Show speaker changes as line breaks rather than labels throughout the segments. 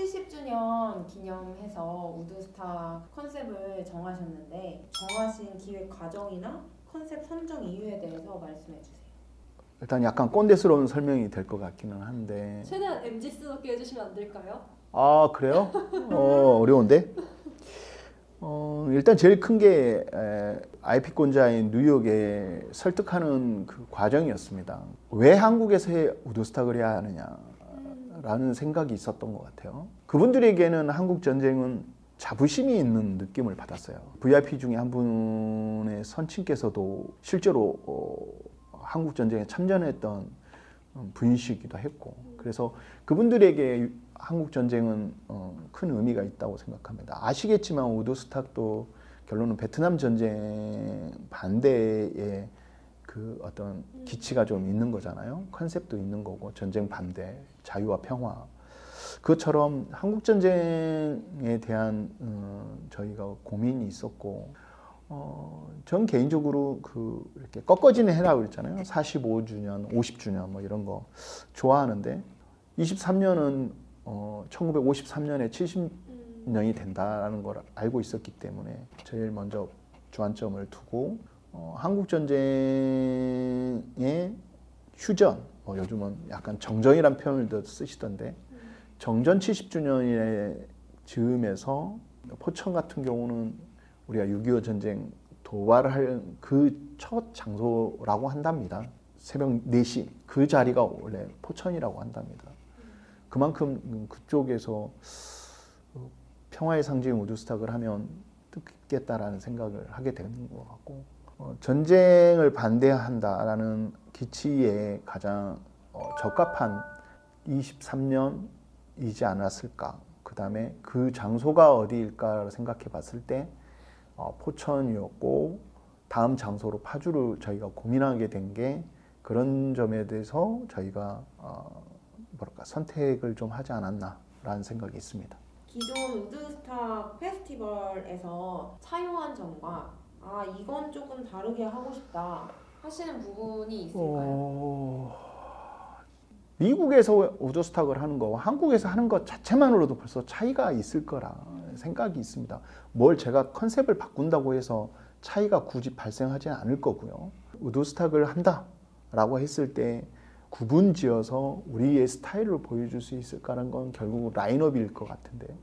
70주년 기념해서 우드스타 컨셉을 정하셨는데 정하신 기획 과정이나 컨셉 선정 이유에 대해서 말씀해 주세요.
일단 약간 꼰대스러운 설명이 될 것 같기는 한데.
최대한 MZ스럽게 해주시면 안 될까요?
아, 그래요? 어려운데? 일단 제일 큰 게 IP권자인 뉴욕에 설득하는 그 과정이었습니다. 왜 한국에서 우드스탁을 해야 하느냐라는 생각이 있었던 것 같아요. 그분들에게는 한국 전쟁은 자부심이 있는 느낌을 받았어요. VIP 중에 한 분의 선친께서도 실제로 한국 전쟁에 참전했던 분이시기도 했고, 그래서 그분들에게 한국 전쟁은 큰 의미가 있다고 생각합니다. 아시겠지만 우드스탁도 결론은 베트남 전쟁 반대의 그 어떤 기치가 좀 있는 거잖아요. 컨셉도 있는 거고, 전쟁 반대, 자유와 평화. 그것처럼 한국 전쟁에 대한 저희가 고민이 있었고, 전 개인적으로 이렇게 꺾어지는 해라고 그랬잖아요. 45주년, 50주년 뭐 이런 거 좋아하는데 23년은 1953년에 70년이 된다는 걸 알고 있었기 때문에 제일 먼저 주안점을 두고 한국 전쟁의 휴전, 요즘은 약간 정전이란 표현을 더 쓰시던데 정전 70주년에 즈음에서 포천 같은 경우는 우리가 6.25 전쟁 도발을 할 그 첫 장소라고 한답니다. 새벽 4시 그 자리가 원래 포천이라고 한답니다. 그만큼 그쪽에서 평화의 상징 우드스탁을 하면 뜻있겠다라는 생각을 하게 되는 것 같고, 전쟁을 반대한다라는 기치에 가장 적합한 23년이지 않았을까. 그 다음에 그 장소가 어디일까를 생각해 봤을 때 포천이었고, 다음 장소로 파주를 저희가 고민하게 된 게 그런 점에 대해서 저희가 선택을 좀 하지 않았나라는 생각이 있습니다.
기존 우드스탁 페스티벌에서 차용한 점과 이건 조금 다르게 하고 싶다 하시는 부분이 있을까요?
미국에서 우드스탁을 하는 거와 한국에서 하는 것 자체만으로도 벌써 차이가 있을 거라 생각이 있습니다. 뭘 제가 컨셉을 바꾼다고 해서 차이가 굳이 발생하지는 않을 거고요. 우드스탁을 한다라고 했을 때 구분지어서 우리의 스타일을 보여줄 수 있을까라는 건 결국 라인업일 것 같은데,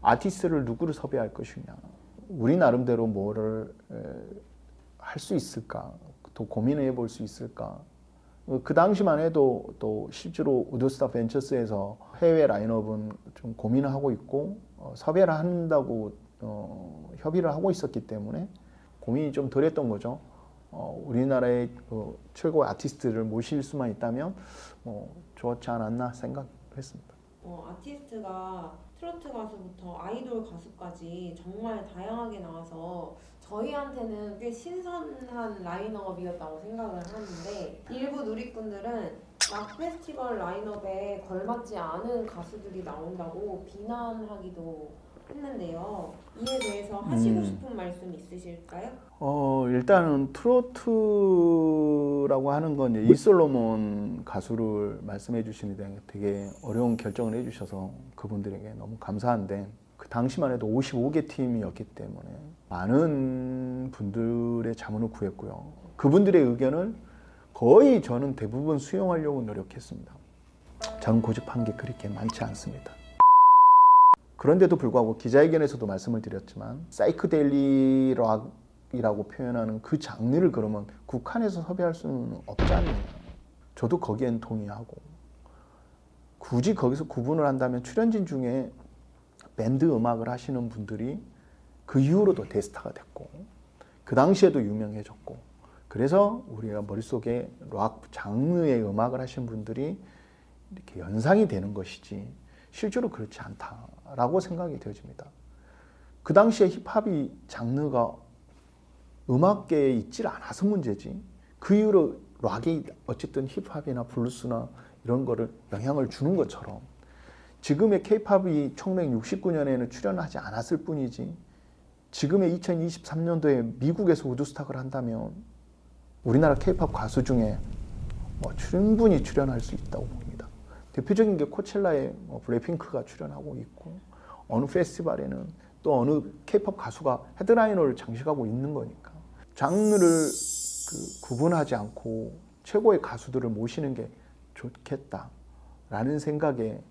아티스트를 누구를 섭외할 것이냐, 우리 나름대로 뭐를 할 수 있을까, 또 고민해 볼 수 있을까. 그 당시만 해도 또 실제로 우드스탁 벤처스에서 해외 라인업은 좀 고민을 하고 있고 섭외를 한다고 협의를 하고 있었기 때문에 고민이 좀 덜했던 거죠. 우리나라의 최고 아티스트를 모실 수만 있다면 좋지 않았나 생각했습니다.
아티스트가 트로트 가수부터 아이돌 가수까지 정말 다양하게 나와서 저희한테는 꽤 신선한 라인업이었다고 생각을 하는데, 일부 누리꾼들은 락 페스티벌 라인업에 걸맞지 않은 가수들이 나온다고 비난하기도 했는데요. 이에 대해서 하시고 싶은 말씀 있으실까요?
일단은 트로트라고 하는 건 이제 이솔로몬 가수를 말씀해 주시는데 되게 어려운 결정을 해 주셔서 그분들에게 너무 감사한데, 그 당시만 해도 55개 팀이었기 때문에 많은 분들의 자문을 구했고요. 그분들의 의견을 거의 저는 대부분 수용하려고 노력했습니다. 저는 고집한 게 그렇게 많지 않습니다. 그런데도 불구하고 기자회견에서도 말씀을 드렸지만 사이크델리 락이라고 표현하는 그 장르를 그러면 국한에서 섭외할 수는 없잖아요. 저도 거기엔 동의하고, 굳이 거기서 구분을 한다면 출연진 중에 밴드 음악을 하시는 분들이 그 이후로도 대스타가 됐고 그 당시에도 유명해졌고, 그래서 우리가 머릿속에 락 장르의 음악을 하신 분들이 이렇게 연상이 되는 것이지 실제로 그렇지 않다라고 생각이 되어집니다. 그 당시에 힙합이 장르가 음악계에 있질 않아서 문제지, 그 이후로 락이 어쨌든 힙합이나 블루스나 이런 거를 영향을 주는 것처럼 지금의 K-팝이 1969년에는 출연하지 않았을 뿐이지 지금의 2023년도에 미국에서 우드스탁을 한다면 우리나라 K-팝 가수 중에 충분히 출연할 수 있다고 봅니다. 대표적인 게 코첼라에 블랙핑크가 출연하고 있고 어느 페스티벌에는 또 어느 K-팝 가수가 헤드라이너를 장식하고 있는 거니까 장르를 구분하지 않고 최고의 가수들을 모시는 게 좋겠다라는 생각에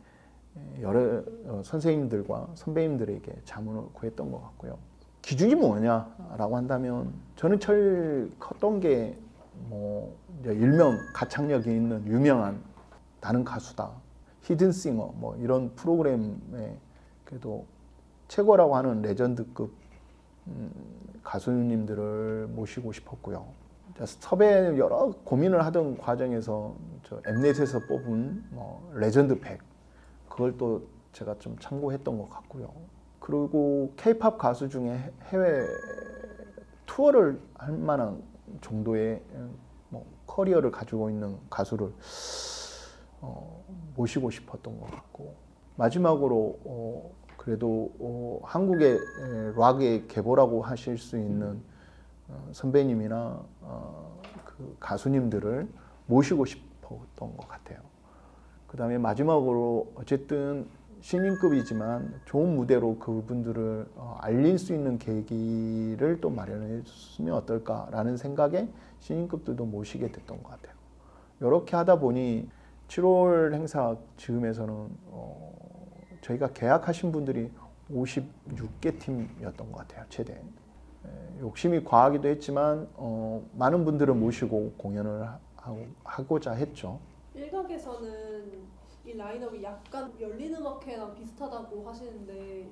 여러 선생님들과 선배님들에게 자문을 구했던 것 같고요. 기준이 뭐냐라고 한다면 저는 제일 컸던 게 이제 일명 가창력이 있는 유명한 나는 가수다, 히든싱어 이런 프로그램에 그래도 최고라고 하는 레전드급 가수님들을 모시고 싶었고요. 섭외 여러 고민을 하던 과정에서 저 엠넷에서 뽑은 레전드 100 그걸 또 제가 좀 참고했던 것 같고요. 그리고 K-팝 가수 중에 해외 투어를 할 만한 정도의 커리어를 가지고 있는 가수를 모시고 싶었던 것 같고 마지막으로 그래도 한국의 락의 계보라고 하실 수 있는 선배님이나 그 가수님들을 모시고 싶었던 것 같아요. 그 다음에 마지막으로 어쨌든 신인급이지만 좋은 무대로 그분들을 알릴 수 있는 계기를 또 마련해 줬으면 어떨까라는 생각에 신인급들도 모시게 됐던 것 같아요. 이렇게 하다 보니 7월 행사 즈음에서는 저희가 계약하신 분들이 56개 팀이었던 것 같아요. 최대. 욕심이 과하기도 했지만 많은 분들을 모시고 공연을 하고자 했죠.
일각에서는 이 라인업이 약간 열린 음악회랑 비슷하다고 하시는데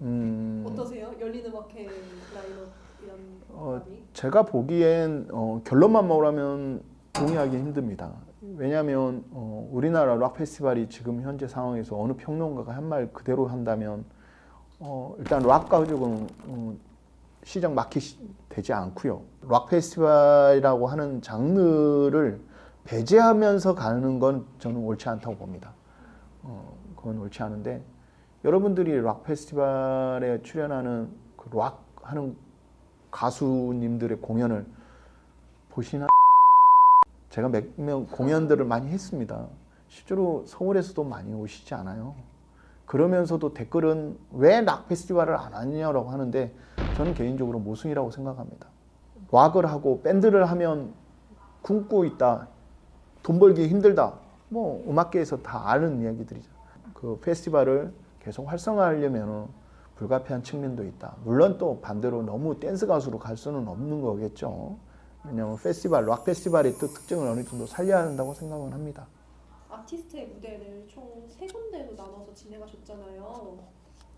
어떠세요? 열린 음악회 라인업이란 말이?
제가 보기엔 결론만 말하면 동의하기 힘듭니다. 왜냐하면 우리나라 락 페스티벌이 지금 현재 상황에서 어느 평론가가 한 말 그대로 한다면 일단 락 가지고는 시장 마켓이 되지 않고요. 락 페스티벌이라고 하는 장르를 배제하면서 가는 건 저는 옳지 않다고 봅니다. 그건 옳지 않은데 여러분들이 락 페스티벌에 출연하는 그 락 하는 가수님들의 공연을 보시나? 제가 몇 명 공연들을 많이 했습니다. 실제로 서울에서도 많이 오시지 않아요. 그러면서도 댓글은 왜 락 페스티벌을 안 하냐라고 하는데 저는 개인적으로 모순이라고 생각합니다. 락을 하고 밴드를 하면 굶고 있다, 돈 벌기 힘들다, 음악계에서 다 아는 이야기들이죠. 그 페스티벌을 계속 활성화하려면 불가피한 측면도 있다. 물론 또 반대로 너무 댄스 가수로 갈 수는 없는 거겠죠. 왜냐하면 락 페스티벌의 또 특징을 어느 정도 살려야 한다고 생각은 합니다.
아티스트의 무대를 총 3군데로 나눠서 진행하셨잖아요.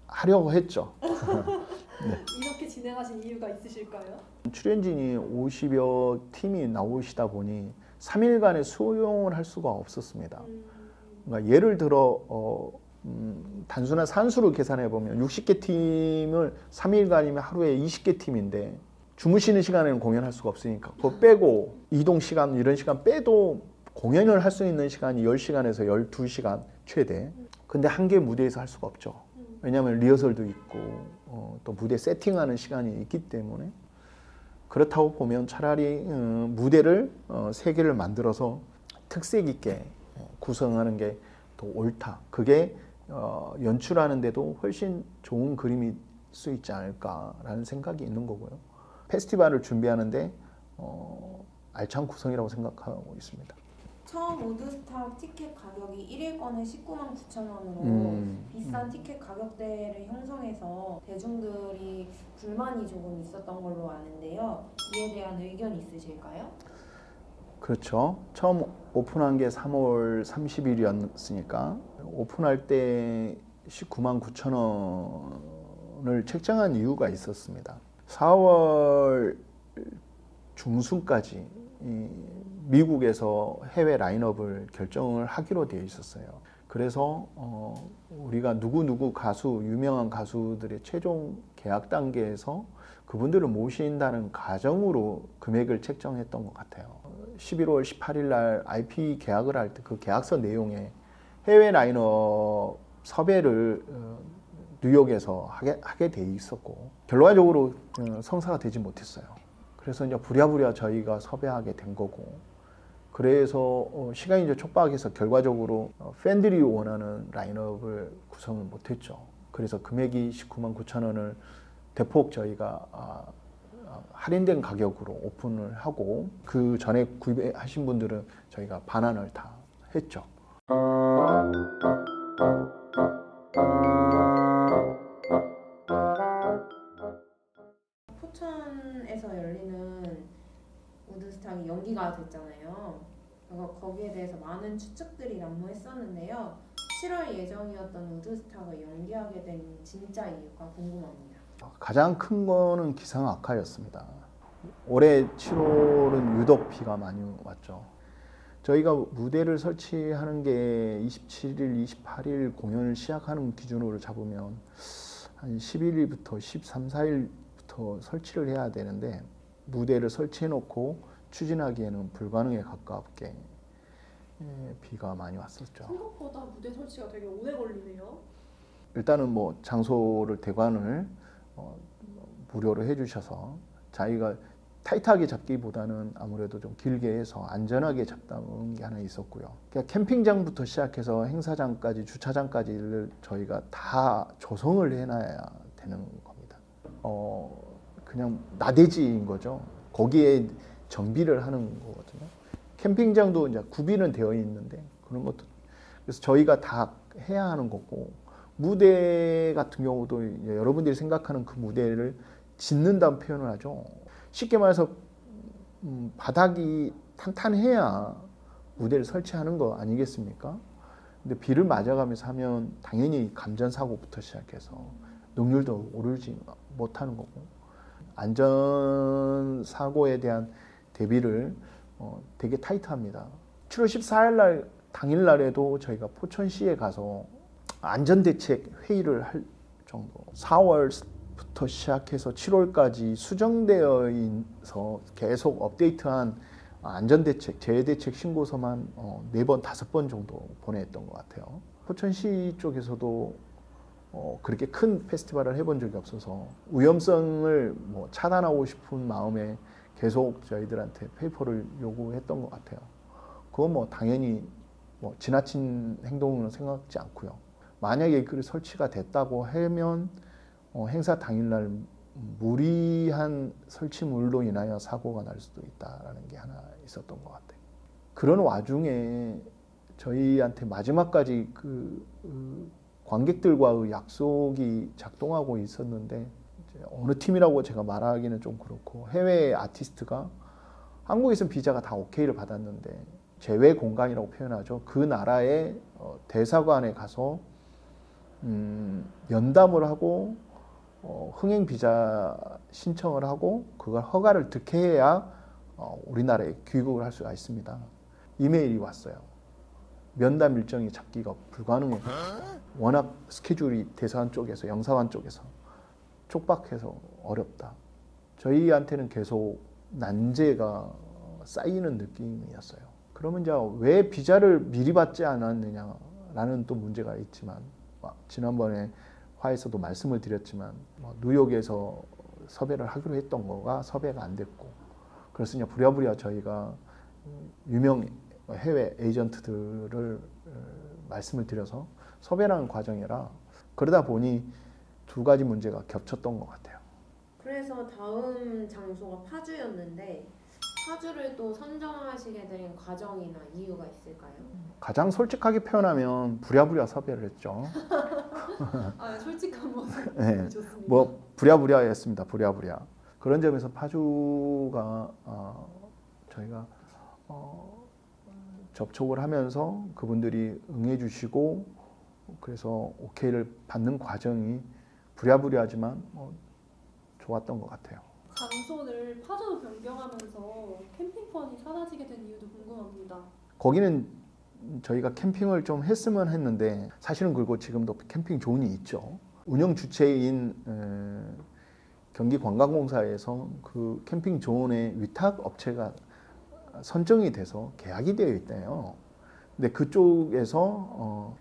하려고 했죠.
이렇게 진행하신 이유가 있으실까요?
출연진이 50여 팀이 나오시다 보니 3일간의 수용을 할 수가 없었습니다. 그러니까 예를 들어 단순한 산수를 계산해 보면 60개 팀을 3일간이면 하루에 20개 팀인데 주무시는 시간에는 공연할 수가 없으니까 그거 빼고 이동 시간 이런 시간 빼도 공연을 할 수 있는 시간이 10시간에서 12시간 최대. 근데 한 개 무대에서 할 수가 없죠. 왜냐하면 리허설도 있고 또 무대 세팅하는 시간이 있기 때문에 그렇다고 보면 차라리 무대를 3개를 만들어서 특색 있게 구성하는 게 더 옳다. 그게 연출하는 데도 훨씬 좋은 그림일 수 있지 않을까라는 생각이 있는 거고요. 페스티벌을 준비하는데 알찬 구성이라고 생각하고 있습니다.
처음 우드스탁 티켓 가격이 1일권에 19만 9천 원으로 비싼 티켓 가격대를 형성해서 대중들이 불만이 조금 있었던 걸로 아는데요. 이에 대한 의견 있으실까요?
그렇죠. 처음 오픈한 게 3월 30일이었으니까 오픈할 때 19만 9천 원을 책정한 이유가 있었습니다. 4월 중순까지 미국에서 해외 라인업을 결정을 하기로 되어 있었어요. 그래서 우리가 누구 가수, 유명한 가수들의 최종 계약 단계에서 그분들을 모신다는 가정으로 금액을 책정했던 것 같아요. 11월 18일 날 IP 계약을 할 때 그 계약서 내용에 해외 라인업 섭외를 뉴욕에서 하게 돼 있었고 결과적으로 성사가 되지 못했어요. 그래서 이제 부랴부랴 저희가 섭외하게 된 거고 그래서 시간이 이제 촉박해서 결과적으로 팬들이 원하는 라인업을 구성을 못했죠. 그래서 금액이 19만 9천 원을 대폭 저희가 할인된 가격으로 오픈을 하고 그 전에 구입하신 분들은 저희가 반환을 다 했죠.
포천에서 열리는 우드스탁이 연기가 됐잖아요. 그래서 거기에 대해서 많은 추측들이 난무했었는데요. 7월 예정이었던 우드스탁을 연기하게 된 진짜 이유가 궁금합니다.
가장 큰 거는 기상 악화였습니다. 올해 7월은 유독 비가 많이 왔죠. 저희가 무대를 설치하는 게 27일, 28일 공연을 시작하는 기준으로 잡으면 한 11일부터 13, 14일부터 설치를 해야 되는데 무대를 설치해 놓고 추진하기에는 불가능에 가깝게 비가 많이 왔었죠.
생각보다 무대 설치가 되게 오래 걸리네요.
일단은 뭐 장소를 대관을 무료로 해주셔서 자기가 타이트하게 잡기보다는 아무래도 좀 길게 해서 안전하게 잡다는 게 하나 있었고요. 그러니까 캠핑장부터 시작해서 행사장까지 주차장까지를 저희가 다 조성을 해놔야 되는 겁니다. 그냥 나대지인 거죠. 거기에 정비를 하는 거거든요. 캠핑장도 이제 구비는 되어 있는데 그런 것도 그래서 저희가 다 해야 하는 거고 무대 같은 경우도 여러분들이 생각하는 그 무대를 짓는다는 표현을 하죠. 쉽게 말해서 바닥이 탄탄해야 무대를 설치하는 거 아니겠습니까? 근데 비를 맞아가면서 하면 당연히 감전사고부터 시작해서 능률도 오르지 못하는 거고 안전사고에 대한 대비를 되게 타이트합니다. 7월 14일 날 당일날에도 저희가 포천시에 가서 안전대책 회의를 할 정도 4월부터 시작해서 7월까지 수정되어 있어 계속 업데이트한 안전대책, 재해대책 신고서만 4번, 5번 정도 보냈던 것 같아요. 포천시 쪽에서도 그렇게 큰 페스티벌을 해본 적이 없어서 위험성을 뭐 차단하고 싶은 마음에 계속 저희들한테 페이퍼를 요구했던 것 같아요. 그건 뭐 당연히 뭐 지나친 행동은 생각지 않고요. 만약에 그 설치가 됐다고 하면 행사 당일날 무리한 설치물로 인하여 사고가 날 수도 있다라는 게 하나 있었던 것 같아요. 그런 와중에 저희한테 마지막까지 관객들과의 약속이 작동하고 있었는데 어느 팀이라고 제가 말하기는 좀 그렇고 해외 아티스트가 한국에서는 비자가 다 오케이를 받았는데 제외 공간이라고 표현하죠. 그 나라의 대사관에 가서 면담을 하고 흥행 비자 신청을 하고 그걸 허가를 득해야 우리나라에 귀국을 할 수가 있습니다. 이메일이 왔어요. 면담 일정이 잡기가 불가능해요. 워낙 스케줄이 대사관 쪽에서 영사관 쪽에서 촉박해서 어렵다. 저희한테는 계속 난제가 쌓이는 느낌이었어요. 그러면 이제 왜 비자를 미리 받지 않았느냐라는 또 문제가 있지만 지난번에 화에서도 말씀을 드렸지만 뉴욕에서 섭외를 하기로 했던 거가 섭외가 안 됐고 그래서 이제 부랴부랴 저희가 유명 해외 에이전트들을 말씀을 드려서 섭외하는 과정이라 그러다 보니 두 가지 문제가 겹쳤던 것 같아요.
그래서 다음 장소가 파주였는데 파주를 또 선정하시게 된 과정이나 이유가 있을까요?
가장 솔직하게 표현하면 부랴부랴 섭외를 했죠.
솔직한 모습
네,
좋습니다.
뭐 부랴부랴했습니다. 부랴부랴. 그런 점에서 파주가 저희가 접촉을 하면서 그분들이 응해주시고 그래서 오케이를 받는 과정이 부랴부랴하지만 좋았던 것 같아요.
장소를 파주로 변경하면서 캠핑권이 사라지게 된 이유도 궁금합니다.
거기는 저희가 캠핑을 좀 했으면 했는데 사실은 그리고 지금도 캠핑 존이 있죠. 운영 주체인 경기관광공사에서 그 캠핑 존의 위탁 업체가 선정이 돼서 계약이 되어 있대요. 근데 그쪽에서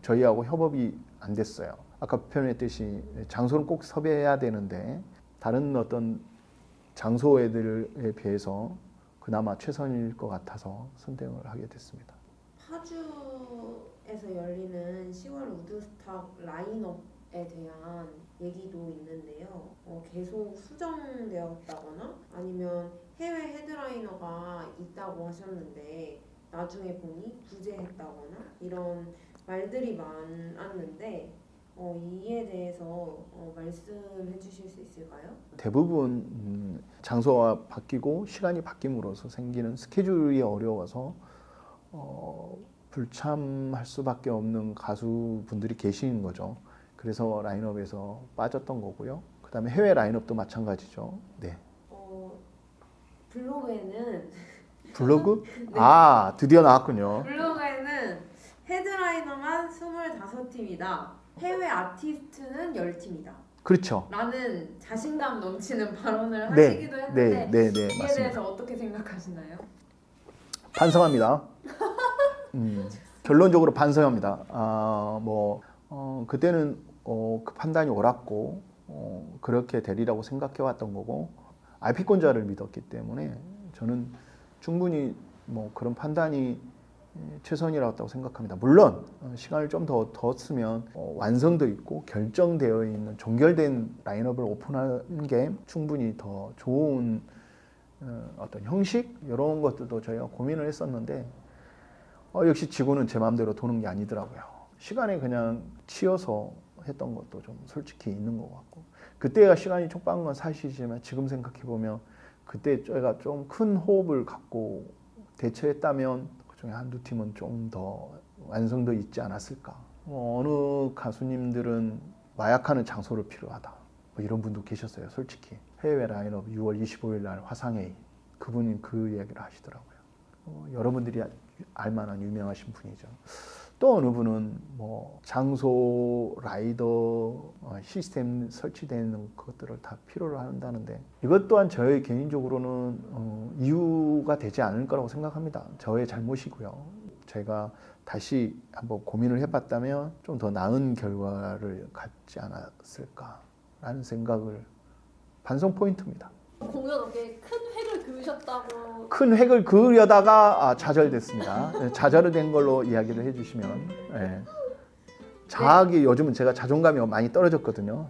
저희하고 협업이 안 됐어요. 아까 표현했듯이 장소는 꼭 섭외해야 되는데 다른 어떤 장소들에 비해서 그나마 최선일 것 같아서 선택을 하게 됐습니다.
파주에서 열리는 10월 우드스탁 라인업에 대한 얘기도 있는데요. 계속 수정되었다거나 아니면 해외 헤드라이너가 있다고 하셨는데 나중에 보니 부재했다거나 이런 말들이 많았는데 이에 대해서 말씀해 주실 수 있을까요?
대부분 장소가 바뀌고 시간이 바뀜으로써 생기는 스케줄이 어려워서 불참할 수밖에 없는 가수분들이 계시는 거죠. 그래서 라인업에서 빠졌던 거고요. 그다음에 해외 라인업도 마찬가지죠. 네.
블로그에는
블로그?
네.
아, 드디어 나왔군요.
블로그에는 헤드라이너만 25팀이다. 해외 아티스트는 10팀이다.
그렇죠.
라는 자신감 넘치는 발언을
네,
하시기도 했는데
네,
이에
맞습니다.
대해서 어떻게 생각하시나요?
반성합니다. 결론적으로 반성합니다. 그때는 그 판단이 옳았고 그렇게 되리라고 생각해왔던 거고 IP권자를 믿었기 때문에 저는 충분히 그런 판단이 최선이라고 생각합니다. 물론 시간을 좀 더 뒀으면 완성도 있고 결정되어 있는 종결된 라인업을 오픈하는 게 충분히 더 좋은 어떤 형식 이런 것들도 저희가 고민을 했었는데 역시 지구는 제 마음대로 도는 게 아니더라고요. 시간에 그냥 치여서 했던 것도 좀 솔직히 있는 것 같고 그때가 시간이 촉박한 건 사실이지만 지금 생각해 보면 그때 저희가 좀 큰 호흡을 갖고 대처했다면 그중에 한두 팀은 좀 더 완성도 있지 않았을까. 어느 가수님들은 마약하는 장소를 필요하다. 이런 분도 계셨어요. 솔직히 해외 라인업 6월 25일 날 화상회의 그분이 그 얘기를 하시더라고요. 여러분들이 알만한 유명하신 분이죠. 또 어느 분은 장소, 라이더, 시스템 설치되는 것들을 다 필요로 한다는데 이것 또한 저의 개인적으로는 이유가 되지 않을 거라고 생각합니다. 저의 잘못이고요. 제가 다시 한번 고민을 해봤다면 좀 더 나은 결과를 갖지 않았을까라는 생각을 반성 포인트입니다.
공연업계에 큰 획을 그으셨다고.
큰 획을 그으려다가 좌절됐습니다. 좌절된 걸로 이야기를 해주시면 자학이 요즘은 제가 자존감이 많이 떨어졌거든요.